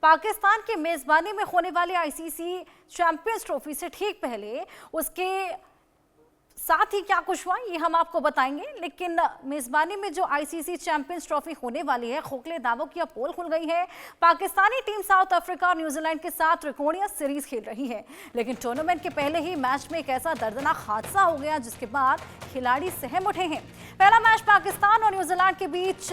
पाकिस्तान की मेजबानी में होने वाले आईसीसी चैंपियंस ट्रॉफी से ठीक पहले उसके साथ ही क्या कुछ हुआ ये हम आपको बताएंगे। लेकिन मेजबानी में जो आईसीसी चैंपियंस ट्रॉफी होने वाली है, खोखले दावों की अब पोल खुल गई है। पाकिस्तानी टीम साउथ अफ्रीका और न्यूजीलैंड के साथ त्रिकोणीय सीरीज खेल रही है, लेकिन टूर्नामेंट के पहले ही मैच में एक ऐसा दर्दनाक हादसा हो गया जिसके बाद खिलाड़ी सहम उठे हैं। पहला मैच पाकिस्तान और न्यूजीलैंड के बीच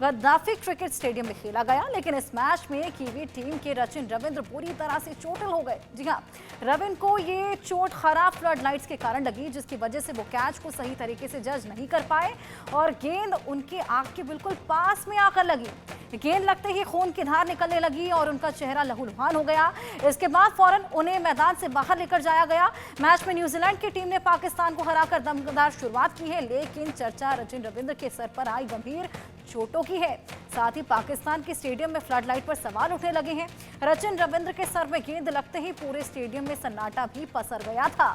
गद्दाफी क्रिकेट स्टेडियम में खेला गया, लेकिन इस मैच में कीवी टीम के रचिन रविंद्र पूरी तरह से चोटिल हो गए। जी हां, रविंद्र को ये चोट खराब फ्लड लाइट्स के कारण लगी, जिसकी वजह से वो कैच को सही तरीके से जज नहीं कर पाए और गेंद उनके आंख के बिल्कुल पास में आकर लगी। गेंद लगते ही खून की धार निकलने लगी और उनका चेहरा लहूलुहान हो गया। इसके बाद फौरन उन्हें मैदान से बाहर लेकर जाया गया। मैच में न्यूजीलैंड की टीम ने पाकिस्तान को हराकर दमदार शुरुआत की है, लेकिन चर्चा रचिन रविंद्र के सर पर आई गंभीर चोटों की है। साथ ही पाकिस्तान के स्टेडियम में फ्लड लाइट पर सवाल उठने लगे हैं। रचिन रविंद्र के सर में गेंद लगते ही पूरे स्टेडियम में सन्नाटा भी पसर गया था।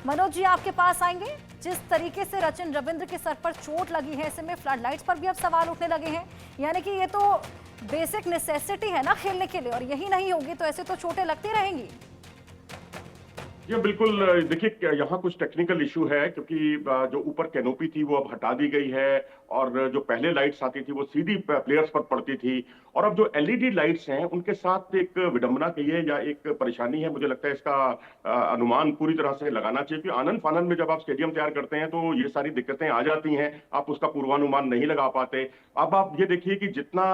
मनोज जी आपके पास आएंगे। जिस तरीके से रचिन रविंद्र के सर पर चोट लगी है, ऐसे में फ्लड लाइट्स पर भी अब सवाल उठने लगे हैं। यानी कि ये तो बेसिक नेसेसिटी है ना खेलने के लिए, और यही नहीं होगी तो ऐसे तो चोटें लगती रहेंगी। ये बिल्कुल देखिए, यहाँ कुछ टेक्निकल इशू है क्योंकि जो ऊपर कैनोपी थी वो अब हटा दी गई है और जो पहले लाइट्स आती थी वो सीधी प्लेयर्स पर पड़ती थी, और अब जो एलईडी लाइट्स हैं उनके साथ एक विडंबना कहिए या एक परेशानी है। मुझे लगता है इसका अनुमान पूरी तरह से लगाना चाहिए कि आनन फानन में जब आप स्टेडियम तैयार करते हैं तो ये सारी दिक्कतें आ जाती हैं, आप उसका पूर्वानुमान नहीं लगा पाते। अब आप ये देखिए कि जितना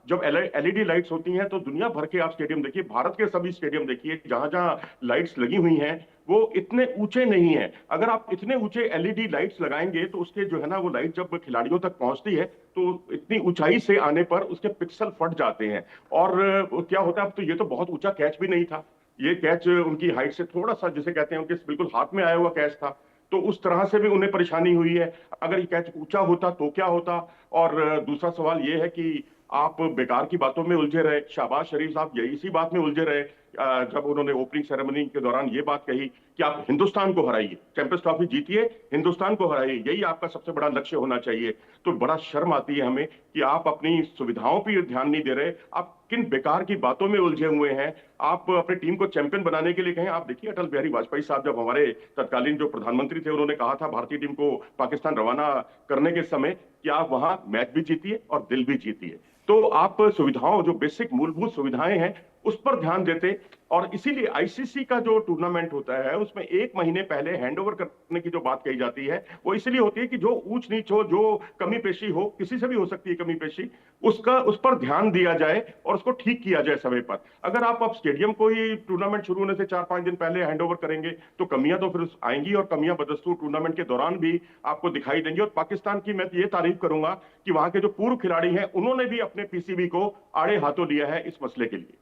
जब एलईडी लाइट्स होती हैं तो दुनिया भर के आप स्टेडियम देखिए, भारत के सभी स्टेडियम देखिए, जहां जहां लाइट्स लगी हुई हैं वो इतने ऊंचे नहीं है। अगर आप इतने ऊंचे एलईडी लाइट्स लगाएंगे तो उसके जो है ना, वो लाइट जब खिलाड़ियों तक पहुंचती है तो इतनी ऊंचाई से आने पर उसके पिक्सल फट जाते हैं। और क्या होता है, अब तो ये तो बहुत ऊंचा कैच भी नहीं था, ये कैच उनकी हाइट से थोड़ा सा, जिसे कहते हैं, उनके बिल्कुल हाथ में आया हुआ कैच था, तो उस तरह से भी उन्हें परेशानी हुई है। अगर ये कैच ऊंचा होता तो क्या होता। और दूसरा सवाल ये है कि आप बेकार की बातों में उलझे रहे। शहबाज शरीफ साहब यही इसी बात में उलझे रहे जब उन्होंने ओपनिंग सेरेमनी के दौरान ये बात कही कि आप हिंदुस्तान को हराइए, चैंपियंस ट्रॉफी जीतिए, हिंदुस्तान को हराइए, यही आपका सबसे बड़ा लक्ष्य होना चाहिए। तो बड़ा शर्म आती है हमें कि आप अपनी सुविधाओं पर ध्यान नहीं दे रहे, आप किन बेकार की बातों में उलझे हुए हैं। आप अपनी टीम को चैंपियन बनाने के लिए कहें। आप देखिए, अटल बिहारी वाजपेयी साहब जब हमारे तत्कालीन जो प्रधानमंत्री थे, उन्होंने कहा था भारतीय टीम को पाकिस्तान रवाना करने के समय कि आप वहां मैच भी जीतिए और दिल भी जीतिए। तो आप सुविधाओं, जो बेसिक मूलभूत सुविधाएं हैं, उस पर ध्यान देते। और इसीलिए आईसीसी का जो टूर्नामेंट होता है उसमें 1 महीने पहले हैंडओवर करने की जो बात कही जाती है वो इसलिए होती है कि जो ऊंच नीच हो, जो कमी पेशी हो, किसी से भी हो सकती है कमी पेशी, उस पर ध्यान दिया जाए और उसको ठीक किया जाए समय पर। अगर आप अब स्टेडियम को ही टूर्नामेंट शुरू होने से 4-5 दिन पहले हैंडओवर करेंगे तो कमियां तो फिर आएंगी, और कमियां बदस्तूर टूर्नामेंट के दौरान भी आपको दिखाई देंगी। और पाकिस्तान की मैं ये तारीफ करूंगा कि वहां के जो पूर्व खिलाड़ी हैं उन्होंने भी अपने पीसीबी को आड़े हाथों लिया है इस मसले के लिए।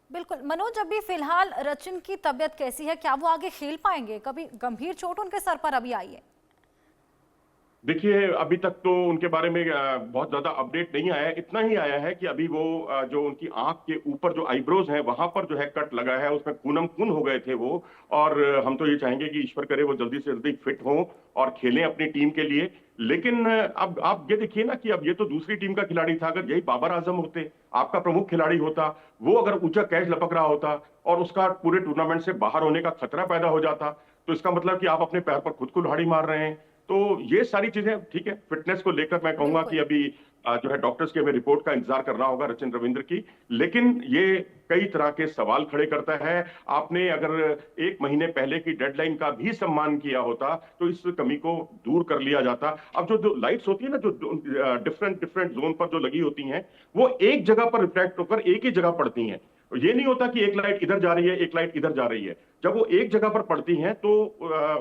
बिल्कुल मनोज, अभी फिलहाल रचिन की तबीयत कैसी है? क्या वो आगे खेल पाएंगे? कभी गंभीर चोट उनके सर पर अभी आई है? देखिए, अभी तक तो उनके बारे में बहुत ज्यादा अपडेट नहीं आया है। इतना ही आया है कि अभी वो जो उनकी आंख के ऊपर जो आईब्रोज हैं वहां पर जो है कट लगा है, उसमें खूनम खून हो गए थे वो। और हम तो ये चाहेंगे कि ईश्वर करे वो जल्दी से जल्दी फिट हों और खेलें अपनी टीम के लिए। लेकिन अब आप ये देखिए ना कि अब ये तो दूसरी टीम का खिलाड़ी था। अगर यही बाबर आजम होते, आपका प्रमुख खिलाड़ी होता, वो अगर ऊंचा कैच लपक रहा होता और उसका पूरे टूर्नामेंट से बाहर होने का खतरा पैदा हो जाता, तो इसका मतलब कि आप अपने पैर पर खुद कुल्हाड़ी मार रहे हैं। तो ये सारी चीजें ठीक है। फिटनेस को लेकर मैं कहूंगा कि अभी जो है डॉक्टर्स की हमें रिपोर्ट का इंतजार करना होगा रचिन रविंद्र की। लेकिन ये कई तरह के सवाल खड़े करता है। आपने अगर 1 महीने पहले की डेडलाइन का भी सम्मान किया होता तो इस कमी को दूर कर लिया जाता। अब जो लाइट्स होती है ना, जो डिफरेंट डिफरेंट जोन पर जो लगी होती हैं, वो एक जगह पर रिफ्लेक्ट होकर एक ही जगह पड़ती हैं। ये नहीं होता कि एक लाइट इधर जा रही है, एक लाइट इधर जा रही है। जब वो एक जगह पर पड़ती हैं तो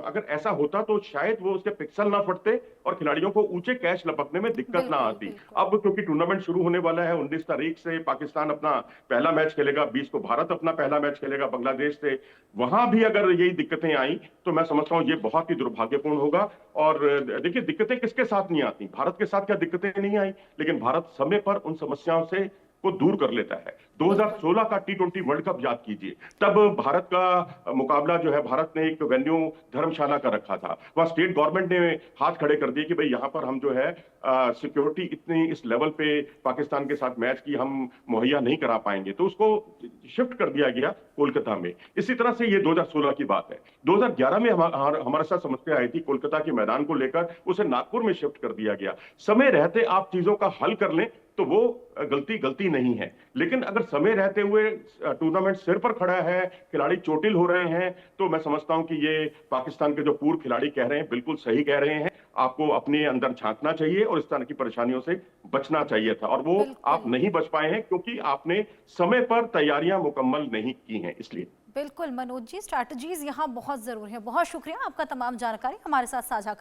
अगर ऐसा होता तो शायद वो उसके पिक्सल ना फटते और खिलाड़ियों को ऊंचे कैच लपकने में दिक्कत ना आती। अब क्योंकि टूर्नामेंट शुरू होने वाला है, 19 तारीख से पाकिस्तान अपना पहला मैच खेलेगा, 20 को भारत अपना पहला मैच खेलेगा बांग्लादेश से। वहां भी अगर यही दिक्कतें आई तो मैं समझता हूं ये बहुत ही दुर्भाग्यपूर्ण होगा। और देखिए, दिक्कतें किसके साथ नहीं आती, भारत के साथ क्या दिक्कतें नहीं आई, लेकिन भारत समय पर उन समस्याओं से को दूर कर लेता है। 2016 का T20 वर्ल्ड कप याद कीजिए, तब भारत का मुकाबला जो है, भारत ने एक वेन्यू धर्मशाला का रखा था, वहां स्टेट गवर्नमेंट ने हाथ खड़े कर दिए कि भाई यहाँ पर हम जो है सिक्योरिटी इतनी इस लेवल पे पाकिस्तान के साथ मैच की हम मुहैया नहीं करा पाएंगे, तो उसको शिफ्ट कर दिया गया कोलकाता में। इसी तरह से ये 2016 की बात है। 2011 में हमारे साथ समस्या आई थी कोलकाता के मैदान को लेकर, उसे नागपुर में शिफ्ट कर दिया गया। समय रहते आप चीजों का हल कर लें तो वो गलती नहीं है, लेकिन अगर समय रहते हुए टूर्नामेंट सिर पर खड़ा है, खिलाड़ी चोटिल हो रहे हैं, तो मैं समझता हूं कि ये पाकिस्तान के जो पूर्व खिलाड़ी कह रहे हैं बिल्कुल सही कह रहे हैं। आपको अपने अंदर झांकना चाहिए और इस तरह की परेशानियों से बचना चाहिए था, और वो आप नहीं बच पाए हैं क्योंकि आपने समय पर तैयारियां मुकम्मल नहीं की हैं। इसलिए बिल्कुल मनोज जी, स्ट्रैटेजीज यहाँ बहुत जरूरी है। बहुत शुक्रिया आपका तमाम जानकारी हमारे साथ साझा